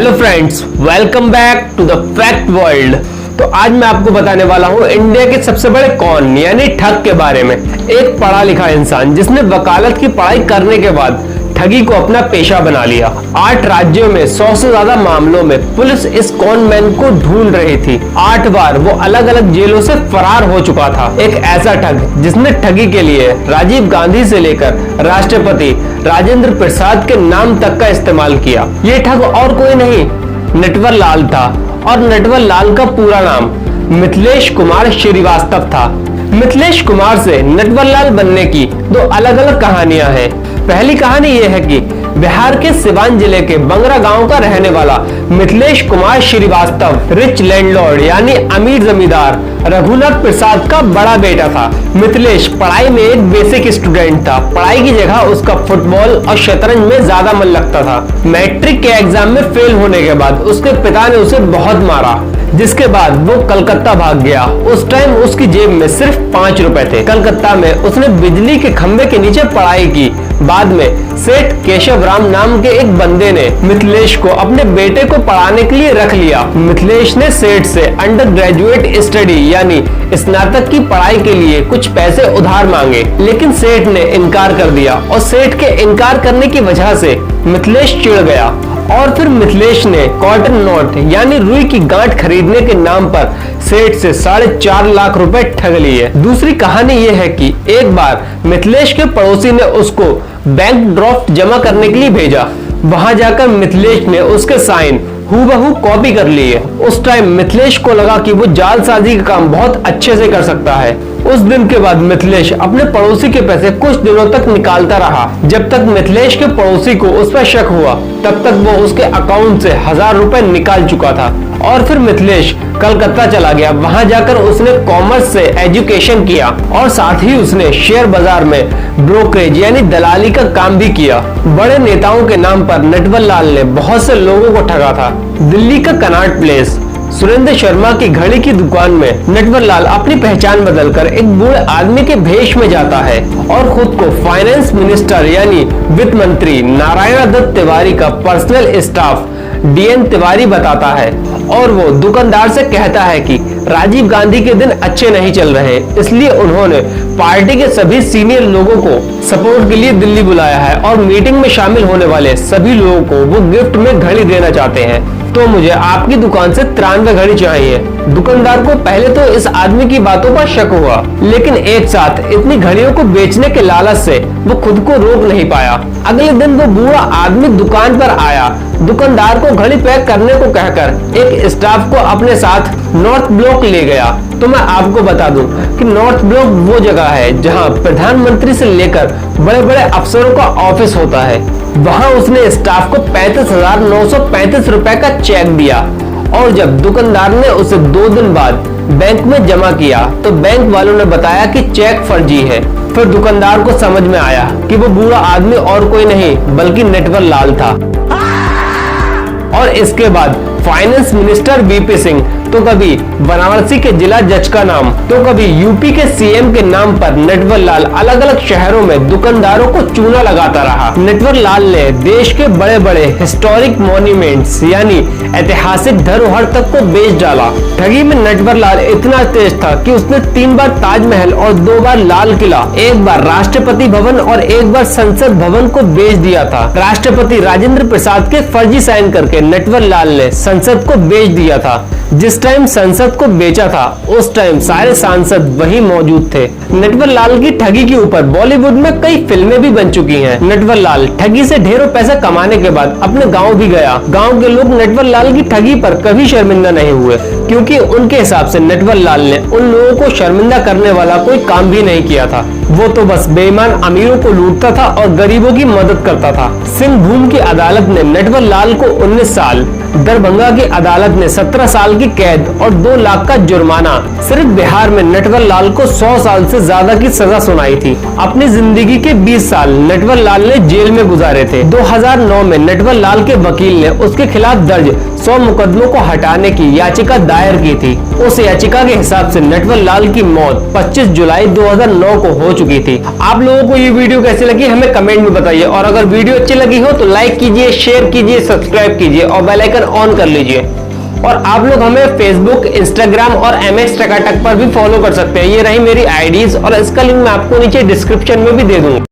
Hello friends, welcome back to the fact world. तो आज मैं आपको बताने वाला हूं इंडिया के सबसे बड़े कॉन यानी ठग के बारे में। एक पढ़ा लिखा इंसान जिसने वकालत की पढ़ाई करने के बाद ठगी को अपना पेशा बना लिया। 8 राज्यों में 100 से ज्यादा मामलों में पुलिस इस कॉन मैन को ढूंढ रही थी। 8 बार वो अलग अलग जेलों से फरार हो चुका था। एक ऐसा ठग जिसने ठगी के लिए राजीव गांधी से लेकर राष्ट्रपति राजेंद्र प्रसाद के नाम तक का इस्तेमाल किया। ये ठग और कोई नहीं, नटवर लाल था। और नटवर लाल का पूरा नाम मिथिलेश कुमार श्रीवास्तव था। मिथिलेश कुमार से नटवर लाल बनने की 2 अलग अलग कहानियां हैं। पहली कहानी यह है कि बिहार के सिवान जिले के बंगरा गांव का रहने वाला मिथिलेश कुमार श्रीवास्तव रिच लैंडलॉर्ड यानी अमीर जमींदार रघुनाथ प्रसाद का बड़ा बेटा था। मिथिलेश पढ़ाई में एक बेसिक स्टूडेंट था। पढ़ाई की जगह उसका फुटबॉल और शतरंज में ज्यादा मन लगता था। मैट्रिक के एग्जाम में फेल होने के बाद उसके पिता ने उसे बहुत मारा, जिसके बाद वो कलकत्ता भाग गया। उस टाइम उसकी जेब में सिर्फ 5 रुपए थे। कलकत्ता में उसने बिजली के खंभे के नीचे पढ़ाई की। बाद में सेठ केशव राम नाम के एक बंदे ने मिथिलेश को अपने बेटे को पढ़ाने के लिए रख लिया। मिथिलेश ने सेठ से अंडर ग्रेजुएट स्टडी यानी स्नातक की पढ़ाई के लिए कुछ पैसे उधार मांगे, लेकिन सेठ ने इनकार कर दिया। और सेठ के इनकार करने की वजह से मिथिलेश चिढ़ गया और फिर मिथिलेश ने कॉटन नोट यानी रुई की गांठ खरीदने के नाम पर सेठ से 4.5 लाख रुपए ठग लिए। दूसरी कहानी यह है कि एक बार मिथिलेश के पड़ोसी ने उसको बैंक ड्राफ्ट जमा करने के लिए भेजा। वहां जाकर मिथिलेश ने उसके साइन हूबहू कॉपी कर लिए। उस टाइम मिथिलेश को लगा कि वो जालसाजी का काम बहुत अच्छे से कर सकता है। उस दिन के बाद मिथिलेश अपने पड़ोसी के पैसे कुछ दिनों तक निकालता रहा। जब तक मिथिलेश के पड़ोसी को उस पर शक हुआ, तब तक वो उसके अकाउंट से 1000 रुपए निकाल चुका था। और फिर मिथिलेश कलकत्ता चला गया। वहां जाकर उसने कॉमर्स से एजुकेशन किया और साथ ही उसने शेयर बाजार में ब्रोकरेज यानी दलाली का काम भी किया। बड़े नेताओं के नाम पर नटवर लाल ने बहुत से लोगों को ठगा था। दिल्ली का कनॉट प्लेस सुरेंद्र शर्मा की घड़ी की दुकान में नटवर लाल अपनी पहचान बदलकर एक बूढ़े आदमी के भेष में जाता है और खुद को फाइनेंस मिनिस्टर यानी वित्त मंत्री नारायण दत्त तिवारी का पर्सनल स्टाफ DN तिवारी बताता है। और वो दुकानदार से कहता है कि राजीव गांधी के दिन अच्छे नहीं चल रहे, इसलिए उन्होंने पार्टी के सभी सीनियर लोगों को सपोर्ट के लिए दिल्ली बुलाया है और मीटिंग में शामिल होने वाले सभी लोगों को वो गिफ्ट में घड़ी देना चाहते हैं। तो मुझे आपकी दुकान से 93 घड़ी चाहिए। दुकानदार को पहले तो इस आदमी की बातों पर शक हुआ, लेकिन एक साथ इतनी घड़ियों को बेचने के लालच से वो खुद को रोक नहीं पाया। अगले दिन वो बूढ़ा आदमी दुकान पर आया। दुकानदार को घड़ी पैक करने को कहकर एक स्टाफ को अपने साथ नॉर्थ ब्लॉक ले गया। तो मैं आपको बता दूं कि नॉर्थ ब्लॉक वो जगह है जहां प्रधानमंत्री से लेकर बड़े बड़े अफसरों का ऑफिस होता है। वहां उसने स्टाफ को 35,935 रुपए का चेक दिया और जब दुकानदार ने उसे 2 दिन बाद बैंक में जमा किया तो बैंक वालों ने बताया कि चेक फर्जी है। फिर दुकानदार को समझ में आया कि वो बूढ़ा आदमी और कोई नहीं बल्कि नटवर लाल था। और इसके बाद फाइनेंस मिनिस्टर VP सिंह तो कभी बनारसी के जिला जज का नाम तो कभी यूपी के CM के नाम पर नटवर लाल अलग अलग शहरों में दुकानदारों को चूना लगाता रहा। नटवर लाल ने देश के बड़े बड़े हिस्टोरिक मॉन्यूमेंट्स यानी ऐतिहासिक धरोहर तक को बेच डाला। ठगी में नटवर लाल इतना तेज था कि उसने 3 बार ताजमहल और 2 बार लाल किला, 1 बार राष्ट्रपति भवन और 1 बार संसद भवन को बेच दिया था। राष्ट्रपति राजेंद्र प्रसाद के फर्जी साइन करके नटवर लाल ने संसद को बेच दिया था। जिस टाइम संसद को बेचा था उस टाइम सारे सांसद वही मौजूद थे। नटवर लाल की ठगी के ऊपर बॉलीवुड में कई फिल्में भी बन चुकी हैं। नटवर लाल ठगी से ढेरों पैसा कमाने के बाद अपने गांव भी गया। गांव के लोग नटवर लाल की ठगी पर कभी शर्मिंदा नहीं हुए, क्योंकि उनके हिसाब से नटवर लाल ने उन लोगों को शर्मिंदा करने वाला कोई काम भी नहीं किया था। वो तो बस बेईमान अमीरों को लूटता था और गरीबों की मदद करता था। सिंहभूम की अदालत ने नटवर लाल को 19 साल, दरभंगा की अदालत ने 17 साल की कैद और 2 लाख का जुर्माना। सिर्फ बिहार में नटवर लाल को 100 साल से ज्यादा की सजा सुनाई थी। अपनी जिंदगी के 20 साल नटवर लाल ने जेल में गुजारे थे। 2009 में नटवर लाल के वकील ने उसके खिलाफ दर्ज 100 मुकदमों को हटाने की याचिका दायर की थी। उस याचिका के हिसाब से नटवर लाल की मौत 25 जुलाई 2009 को हो चुकी थी। आप लोगों को ये वीडियो कैसी लगी हमें कमेंट में बताइए और अगर वीडियो अच्छी लगी हो तो लाइक कीजिए, शेयर कीजिए, सब्सक्राइब कीजिए और बेल आइकन आइकन ऑन कर लीजिए। और आप लोग हमें फेसबुक, इंस्टाग्राम और MX टकाटक पर भी फॉलो कर सकते हैं। ये रही मेरी आईडीज और इसका लिंक मैं आपको नीचे डिस्क्रिप्शन में भी दे दूंगा।